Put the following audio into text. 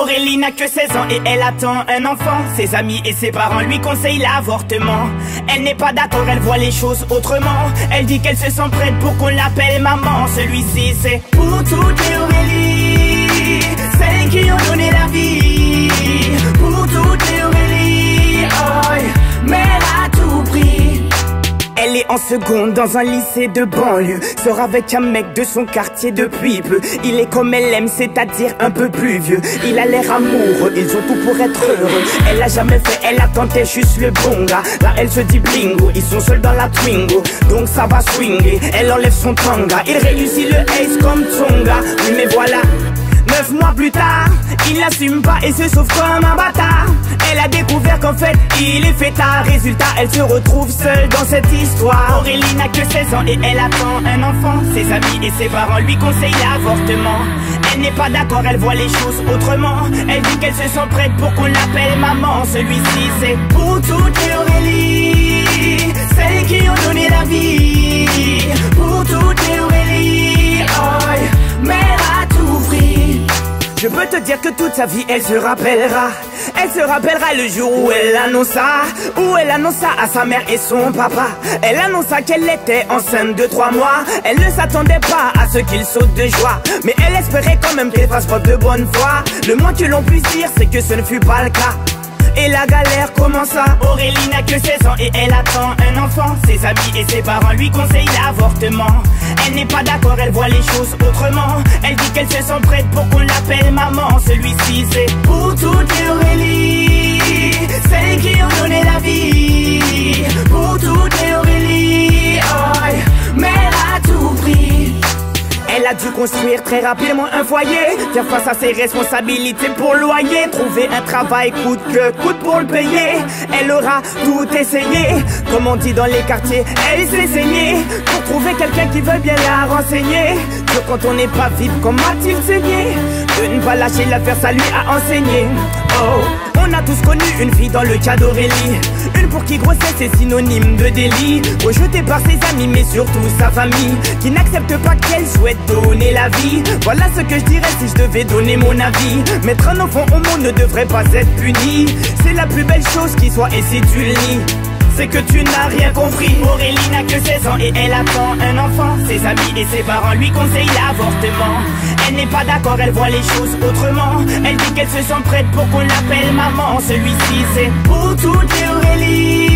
Aurélie n'a que 16 ans et elle attend un enfant. Ses amis et ses parents lui conseillent l'avortement. Elle n'est pas d'accord, elle voit les choses autrement. Elle dit qu'elle se sent prête pour qu'on l'appelle maman. Celui-ci c'est pour toutes les Aurélie, celles qui ont donné la vie. Pour toutes les Aurélie, oh, mais elle a tout pris. Elle est en seconde dans un lycée de banlieue, sort avec un mec de son quartier depuis peu. Il est comme elle aime, c'est-à-dire un peu plus vieux. Il a l'air amoureux, ils ont tout pour être heureux. Elle a jamais fait, elle a tenté juste le bon gars. Là elle se dit blingo, ils sont seuls dans la Twingo, donc ça va swinger. Elle enlève son tanga, il réussit le ace comme Tonga. Oui mais voilà, 9 mois plus tard, il n'assume pas et se sauve comme un bâtard. Elle a découvert qu'en fait, il est fêtard. Résultat, elle se retrouve seule dans cette histoire. Aurélie n'a que 16 ans et elle attend un enfant. Ses amis et ses parents lui conseillent l'avortement. Elle n'est pas d'accord, elle voit les choses autrement. Elle dit qu'elle se sent prête pour qu'on l'appelle maman. Celui-ci c'est pour toutes les Aurélie, celles qui ont donné la vie. Pour toutes les Aurélie, oh, mais elle a tout pris. Je peux te dire que toute sa vie elle se rappellera. Elle se rappellera le jour où elle annonça à sa mère et son papa. Elle annonça qu'elle était enceinte de 3 mois. Elle ne s'attendait pas à ce qu'il saute de joie, mais elle espérait quand même qu'elle fasse preuve de bonne foi. Le moins que l'on puisse dire c'est que ce ne fut pas le cas. Et la galère commença. Aurélie n'a que 16 ans et elle attend un enfant. Ses amis et ses parents lui conseillent l'avortement. Elle n'est pas d'accord, elle voit les choses autrement. Elle dit qu'elle se sent prête pour qu'on l'appelle maman. Celui-ci c'est pour toutes les Aurélie, celles qui ont donné la vie. Pour toutes les Aurélie, oh, mais elle a tout pris. Elle a dû construire très rapidement un foyer, faire face à ses responsabilités pour le loyer, trouver un travail coûte que coûte pour le payer. Elle aura tout essayé, comme on dit dans les quartiers, elle s'est saignée pour trouver quelqu'un qui veut bien la renseigner. Dur quand on n'est pas vite, comment a-t-il saigné? De ne pas lâcher l'affaire, ça lui a enseigné. Oh, on a tous connu une fille dans le cas d'Aurélie, une pour qui grossesse est synonyme de délit, rejetée par ses amis mais surtout sa famille, qui n'accepte pas qu'elle souhaite donner la vie. Voilà ce que je dirais si je devais donner mon avis. Mettre un enfant au monde ne devrait pas être puni. C'est la plus belle chose qui soit, et si tu le nies, c'est que tu n'as rien compris. Aurélie n'a que 16 ans et elle attend un enfant. Ses amis et ses parents lui conseillent l'avortement. Elle n'est pas d'accord, elle voit les choses autrement. Elle dit qu'elle se sent prête pour qu'on l'appelle maman. Celui-ci c'est pour toutes les Aurélie,